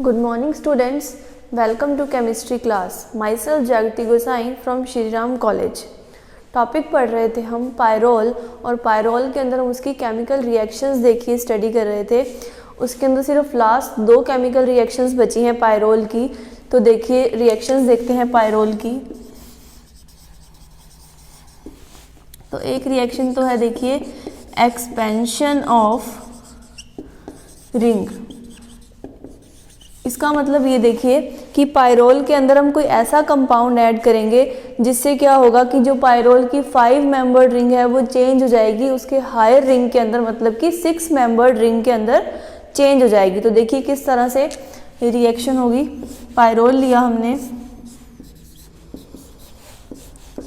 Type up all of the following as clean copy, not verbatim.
Good morning students, welcome to chemistry class. Myself Jagati Gosai from Shri Ram College. Topic पढ़ रहे थे हम pyrrole और pyrrole के अंदर हम उसकी केमिकल रिएक्शंस देखिए स्टडी कर रहे थे। उसके अंदर सिर्फ लास्ट 2 केमिकल रिएक्शंस बची हैं पायरोल की। तो देखिए रिएक्शंस देखते हैं पायरोल की। तो एक रिएक्शन तो है देखिए एक्सपेंशन ऑफ रिंग। इसका मतलब ये देखिए कि पायरोल के अंदर हम कोई ऐसा कंपाउंड ऐड करेंगे जिससे क्या होगा कि जो पायरोल की 5 मेंबर्ड रिंग है वो चेंज हो जाएगी उसके हायर रिंग के अंदर, मतलब कि 6 मेंबर्ड रिंग के अंदर चेंज हो जाएगी। तो देखिए किस तरह से ये रिएक्शन होगी। पायरोल लिया हमने,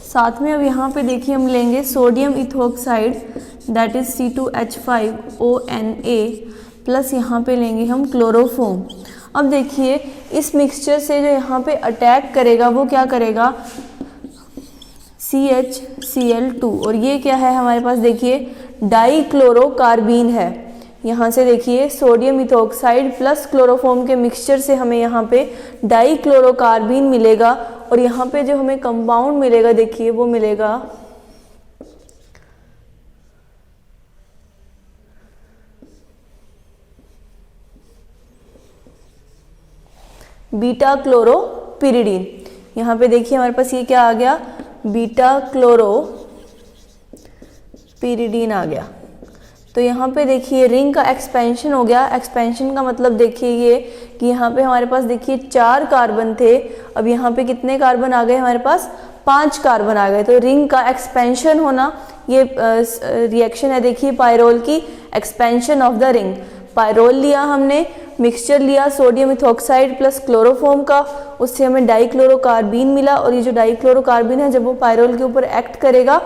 साथ में अब यहाँ पे देखिए हम लेंगे sodium ethoxide that is C2H5ONa plus यहाँ पे लेंगे हम क्लोरोफोम। अब देखिए इस मिक्सचर से जो यहाँ पे अटैक करेगा वो क्या करेगा, CHCl2, और ये क्या है हमारे पास देखिए डाइक्लोरोकार्बीन है। यहाँ से देखिए सोडियम इथोक्साइड प्लस क्लोरोफोम के मिक्सचर से हमें यहाँ पे डाइक्लोरोकार्बीन मिलेगा और यहाँ पे जो हमें कंपाउंड मिलेगा देखिए वो मिलेगा बीटा क्लोरोपिरिडीन। यहाँ पे देखिए हमारे पास ये क्या आ गया, बीटा क्लोरोपिरिडीन आ गया। तो यहाँ पे देखिए रिंग का एक्सपेंशन हो गया। एक्सपेंशन का मतलब देखिए ये कि यहाँ पे हमारे पास देखिए 4 कार्बन थे, अब यहाँ पे कितने कार्बन आ गए हमारे पास, 5 कार्बन आ गए। तो रिंग का एक्सपेंशन होना, ये रिएक्शन है देखिए पायरोल की, expansion of the ring. Pyrrole लिया हमने, मिक्सचर लिया सोडियम इथोक्साइड प्लस क्लोरोफोम का, उससे हमें डाइक्लोरोकार्बीन मिला और ये जो डाइक्लोरोकार्बीन है जब वो पायरोल के ऊपर एक्ट करेगा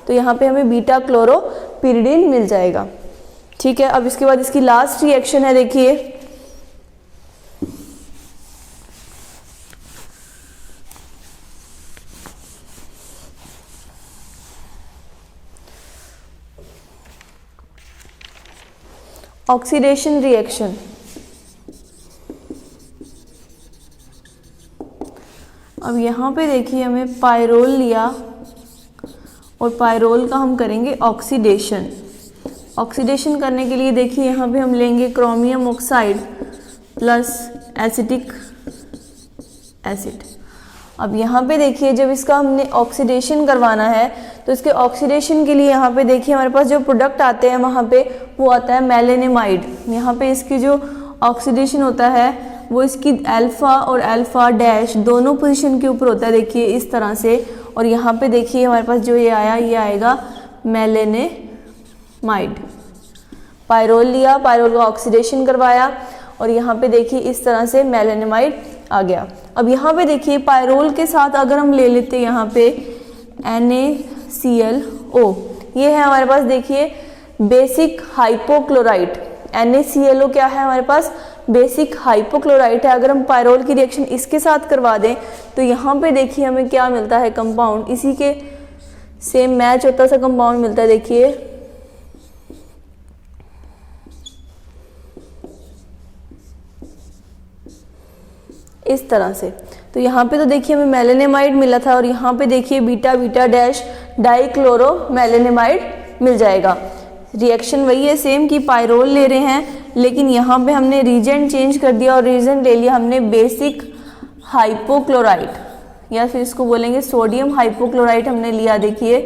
तो यहाँ पे हमें बीटा क्लोरोपिरिडीन मिल जाएगा। ठीक है, अब इसके बाद इसकी लास्ट रिएक्शन है देखिए ऑक्सीडेशन रिएक्शन। अब यहाँ पे देखिए हमें पायरोल लिया और पायरोल का हम करेंगे ऑक्सीडेशन। ऑक्सीडेशन करने के लिए देखिए यहाँ पे हम लेंगे chromium oxide plus acetic acid. अब यहाँ पे देखिए जब इसका हमने ऑक्सीडेशन करवाना है तो इसके ऑक्सीडेशन के लिए यहाँ पे देखिए हमारे पास जो प्रोडक्ट आते हैं वहाँ पे वो आता है मेलेनेमाइड। यहाँ पे इसकी जो ऑक्सीडेशन होता है वो इसकी अल्फा और अल्फा डैश दोनों पोजीशन के ऊपर होता है देखिए इस तरह से। और यहाँ पे देखिए हमारे पास जो ये आया ये आएगा मेलेनेमाइड। पायरोल लिया, पायरोल का ऑक्सीडेशन करवाया और यहाँ पे देखिए इस तरह से मेलेनेमाइड आ गया। अब यहाँ पे देखिए पायरोल के साथ अगर हम ले लेते हैं यहाँ पे NaClO, ये है हमारे पास देखिए बेसिक हाइपोक्लोराइट। NaClO क्या है हमारे पास, बेसिक हाइपोक्लोराइट है। अगर हम पायरोल की रिएक्शन इसके साथ करवा दें तो यहाँ पे देखिए हमें क्या मिलता है, कंपाउंड इसी के सेम मैच होता सा कंपाउंड मिलता है देखिए इस तरह से। तो यहाँ पे तो देखिए हमें मेलेनेमाइड मिला था और यहाँ पे देखिए बीटा बीटा डैश डाइक्लोरो मेलेनेमाइड मिल जाएगा। रिएक्शन वही है सेम कि पायरोल ले रहे हैं लेकिन यहाँ पे हमने रीजेंट चेंज कर दिया और रीजेंट ले लिया हमने बेसिक हाइपोक्लोराइट या फिर इसको बोलेंगे सोडियम हाइपोक्लोराइट हमने लिया देखिए।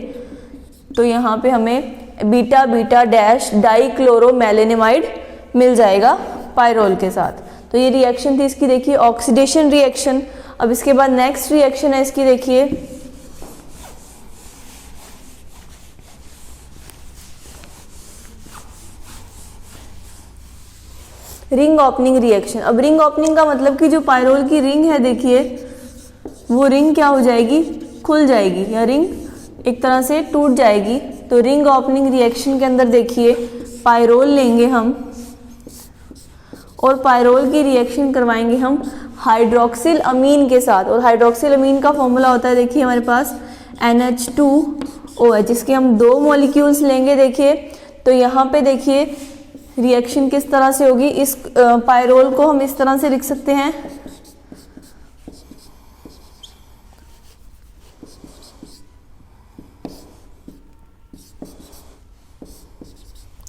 तो यहाँ पे हमें बीटा बीटा डैश डाइक्लोरो मेलेनेमाइड मिल जाएगा पायरोल के साथ। तो ये रिएक्शन थी इसकी देखिए ऑक्सीडेशन रिएक्शन। अब इसके बाद नेक्स्ट रिएक्शन है इसकी देखिए रिंग ओपनिंग रिएक्शन। अब रिंग ओपनिंग का मतलब कि जो पायरोल की रिंग है देखिए वो रिंग क्या हो जाएगी, खुल जाएगी या रिंग एक तरह से टूट जाएगी। तो रिंग ओपनिंग रिएक्शन के अंदर देखिए पायरोल लेंगे हम और पायरोल की रिएक्शन करवाएंगे हम हाइड्रोक्सिल अमीन के साथ। और हाइड्रोक्सिल अमीन का फॉर्मूला होता है देखिए हमारे पास NH2OH, जिसके हम 2 मॉलिक्यूल्स लेंगे देखिए। तो यहाँ पे देखिए रिएक्शन किस तरह से होगी, इस पायरोल को हम इस तरह से लिख सकते हैं,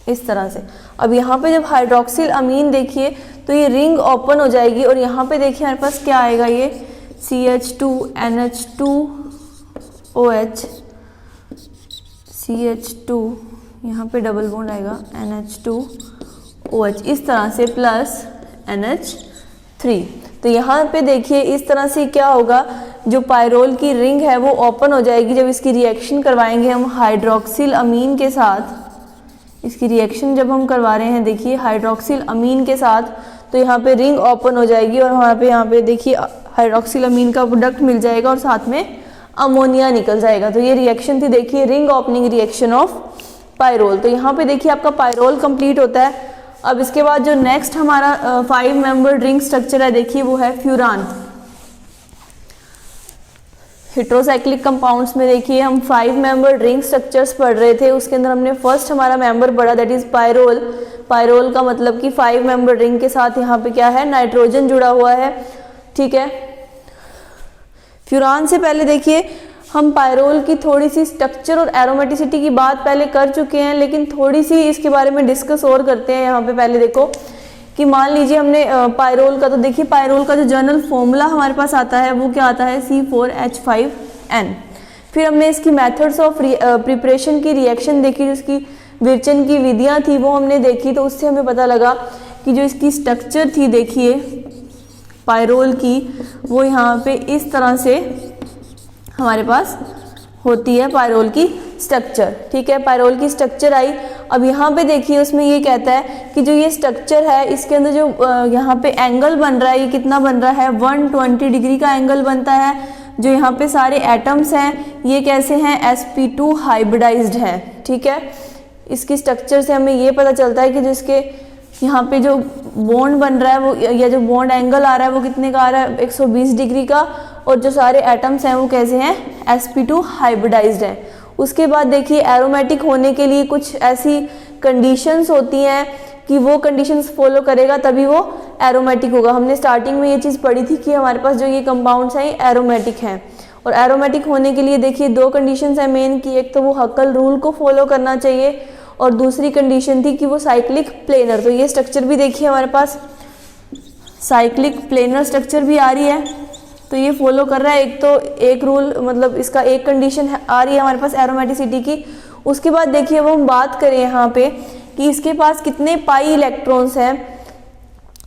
इस तरह से। अब यहाँ पे जब हाइड्रोक्सिल अमीन देखिए तो ये रिंग ओपन हो जाएगी और यहाँ पे देखिए हमारे पास क्या आएगा, ये CH2NH2OH, CH2 यहाँ पे डबल बॉन्ड आएगा NH2OH इस तरह से प्लस NH3। तो यहाँ पे देखिए इस तरह से क्या होगा, जो पायरोल की रिंग है वो ओपन हो जाएगी जब इसकी रिएक्शन करवाएंगे हम हाइड्रोक्सिल अमीन के साथ। इसकी रिएक्शन जब हम करवा रहे हैं देखिए हाइड्रोक्सिल अमीन के साथ, तो यहाँ पे रिंग ओपन हो जाएगी और यहाँ पे देखिए हाइड्रोक्सिल अमीन का प्रोडक्ट मिल जाएगा और साथ में अमोनिया निकल जाएगा। तो ये रिएक्शन थी देखिए ring opening reaction of pyrrole. तो यहाँ पे देखिए आपका पायरोल कंप्लीट होता है। अब इसके बाद जो नेक्स्ट हमारा 5 मेंबर्ड रिंग स्ट्रक्चर है देखिए वो है फ्यूरान। हेट्रोसाइक्लिक कंपाउंड्स में देखिए हम 5 मेंबर्ड रिंग स्ट्रक्चर्स पढ़ रहे थे, उसके अंदर हमने फर्स्ट हमारा मेंबर पढ़ा दैट इज पायरोल। पायरोल का मतलब कि 5 मेंबर्ड रिंग के साथ यहाँ पे क्या है, नाइट्रोजन जुड़ा हुआ है, ठीक है। फ्यूरान से पहले देखिए हम पायरोल की थोड़ी सी स्ट्रक्चर और एरोमेटिसिटी की बात पहले कर चुके हैं, लेकिन थोड़ी सी इसके बारे में डिस्कस और करते हैं। यहाँ पे पहले देखो कि मान लीजिए हमने पायरोल का, तो देखिए पायरोल का जो जनरल फॉर्मूला हमारे पास आता है वो क्या आता है, C4H5N। फिर हमने इसकी मेथड्स ऑफ प्रिपरेशन की रिएक्शन देखी, जिसकी विर्चन की विधियां थी वो हमने देखी। तो उससे हमें पता लगा कि जो इसकी स्ट्रक्चर थी देखिए पायरोल की, वो यहाँ पे इस तरह से हमारे पास होती है पायरोल की स्ट्रक्चर, ठीक है। पायरोल की स्ट्रक्चर आई। अब यहाँ पे देखिए उसमें ये कहता है कि जो ये स्ट्रक्चर है इसके अंदर जो यहाँ पे एंगल बन रहा है, ये कितना बन रहा है, 120 डिग्री का एंगल बनता है। जो यहाँ पे सारे एटम्स हैं ये कैसे हैं, sp2 हाइब्रिडाइज्ड है, ठीक है। इसकी स्ट्रक्चर से हमें ये पता चलता है कि जो इसके यहाँ पे जो बॉन्ड बन रहा है वो, या जो बॉन्ड एंगल आ रहा है वो कितने का आ रहा है, 120 डिग्री का। और जो सारे एटम्स हैं वो कैसे हैं, sp2 हाइब्रिडाइज्ड है। उसके बाद देखिए एरोमेटिक होने के लिए कुछ ऐसी कंडीशंस होती हैं कि वो कंडीशंस फॉलो करेगा तभी वो एरोमेटिक होगा। हमने स्टार्टिंग में ये चीज़ पढ़ी थी कि हमारे पास जो ये कंपाउंड्स हैं ये एरोमेटिक हैं। और एरोमेटिक होने के लिए देखिए 2 कंडीशंस हैं मेन की, एक तो वो हकल रूल को फॉलो करना चाहिए और दूसरी कंडीशन थी कि वो साइक्लिक प्लेनर। तो ये स्ट्रक्चर भी देखिए हमारे पास साइक्लिक प्लेनर स्ट्रक्चर भी आ रही है, तो ये फॉलो कर रहा है। एक तो एक रूल मतलब इसका एक कंडीशन आ रही है हमारे पास एरोमेटिसिटी की। उसके बाद देखिए वो हम बात करें यहाँ पे कि इसके पास कितने पाई इलेक्ट्रॉन्स हैं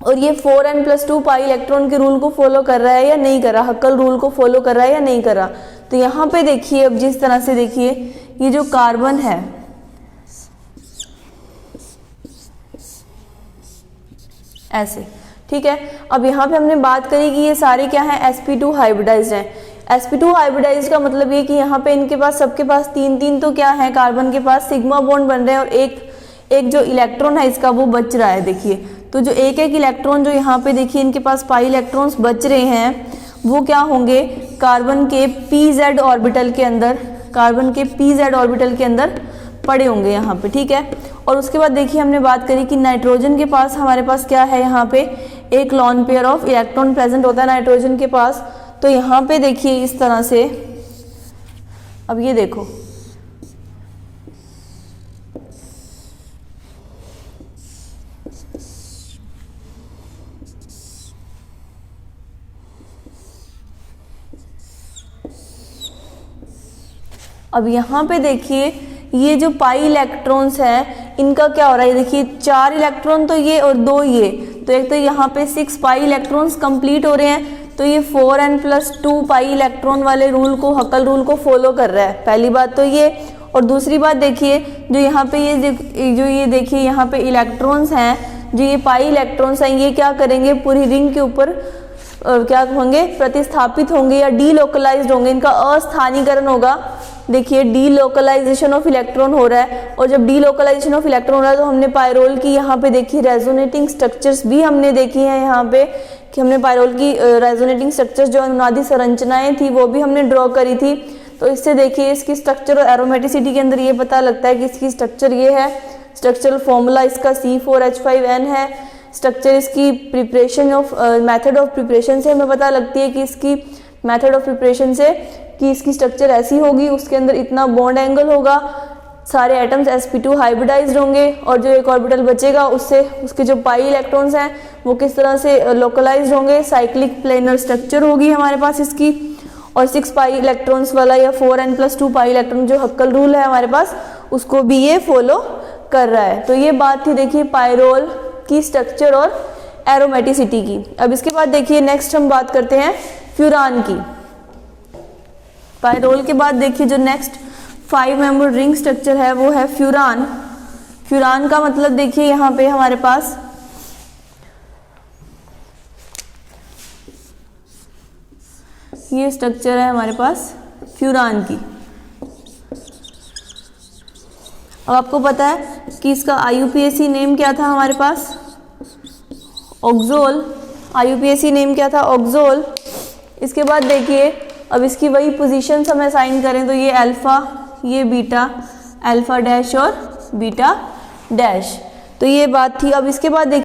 और ये 4n+2 पाई इलेक्ट्रॉन के रूल को फॉलो कर रहा है या नहीं कर रहा, हक्कल रूल को फॉलो कर रहा है या नहीं कर रहा। तो यहाँ पे देखिए अब जिस तरह से देखिए ये जो कार्बन है ऐसे, ठीक है। अब यहाँ पे हमने बात करी कि ये सारे क्या हैं, sp2 हाइब्रिडाइज्ड हैं। sp2 हाइब्रिडाइज्ड का मतलब ये कि यहाँ पे इनके पास सबके पास 3 तो क्या है, कार्बन के पास सिग्मा बॉन्ड बन रहे हैं और एक जो इलेक्ट्रॉन है इसका वो बच रहा है देखिए। तो जो एक इलेक्ट्रॉन जो यहाँ पे देखिए इनके पास पाई इलेक्ट्रॉन्स बच रहे हैं वो क्या होंगे, कार्बन के pz ऑर्बिटल के अंदर, कार्बन के pz ऑर्बिटल के अंदर पड़े होंगे यहाँ पे, ठीक है। और उसके बाद देखिए हमने बात करी कि नाइट्रोजन के पास हमारे पास क्या है, यहाँ पे एक lone pair of electron present होता है नाइट्रोजन के पास। तो यहाँ पे देखिए इस तरह से, अब ये देखो अब यहाँ पे देखिए ये जो पाई इलेक्ट्रॉन्स हैं इनका क्या हो रहा है, देखिए 4 इलेक्ट्रॉन तो ये और 2 ये, तो एक तो यहाँ पे 6 पाई इलेक्ट्रॉन्स कंप्लीट हो रहे हैं। तो ये 4n+2 पाई इलेक्ट्रॉन वाले रूल को, हकल रूल को फॉलो कर रहा है, पहली बात तो ये। और दूसरी बात देखिए जो यहाँ पे ये देखिए यहाँ पे इलेक्ट्रॉन्स हैं, जो ये पाई इलेक्ट्रॉन्स हैं ये क्या करेंगे, पूरी रिंग के ऊपर क्या होंगे, प्रतिस्थापित होंगे या डीलोकलाइज्ड होंगे, इनका अस्थानीकरण होगा। देखिए डीलोकलाइजेशन ऑफ इलेक्ट्रॉन हो रहा है। और जब डीलोकलाइजेशन ऑफ इलेक्ट्रॉन हो रहा है तो हमने पायरोल की यहाँ पे देखिए रेजोनेटिंग स्ट्रक्चर्स भी हमने देखी हैं यहाँ पे, कि हमने पायरोल की रेजोनेटिंग स्ट्रक्चर्स जो अनुनादी संरचनाएं थी वो भी हमने ड्रॉ करी थी। तो इससे देखिए इसकी स्ट्रक्चर और एरोमेटिसिटी के अंदर ये पता लगता है कि इसकी स्ट्रक्चर ये है स्ट्रक्चरल फॉर्मूला इसका C4H5N है। स्ट्रक्चर इसकी preparation of method of preparation से हमें पता लगती है कि इसकी मेथड ऑफ प्रिपरेशन से कि इसकी स्ट्रक्चर ऐसी होगी, उसके अंदर इतना बॉन्ड एंगल होगा, सारे एटम्स sp2 हाइब्रिडाइज्ड होंगे और जो एक ऑर्बिटल बचेगा उससे उसके जो पाई इलेक्ट्रॉन्स हैं वो किस तरह से लोकलाइज्ड होंगे, साइक्लिक प्लेनर स्ट्रक्चर होगी हमारे पास इसकी। और 6 पाई इलेक्ट्रॉन्स वाला या 4n+2 पाई इलेक्ट्रॉन जो हक्कल रूल है हमारे पास, उसको भी ये फॉलो कर रहा है। तो ये बात थी देखिए पायरोल की स्ट्रक्चर और एरोमेटिसिटी की। अब इसके बाद देखिए नेक्स्ट हम बात करते हैं फ्यूरान की। पायरोल के बाद देखिए जो नेक्स्ट 5 मेंबर रिंग स्ट्रक्चर है वो है फ्यूरान। फ्यूरान का मतलब देखिए यहाँ पे हमारे पास ये स्ट्रक्चर है हमारे पास फ्यूरान की। अब आपको पता है कि इसका IUPAC नेम क्या था हमारे पास, ऑक्सोल। IUPAC नेम क्या था, ऑक्सोल। इसके बाद देखिए अब इसकी वही पोजीशंस हम असाइन करें तो ये अल्फा, ये बीटा, अल्फा डैश और बीटा डैश। तो ये बात थी। अब इसके बाद देखिए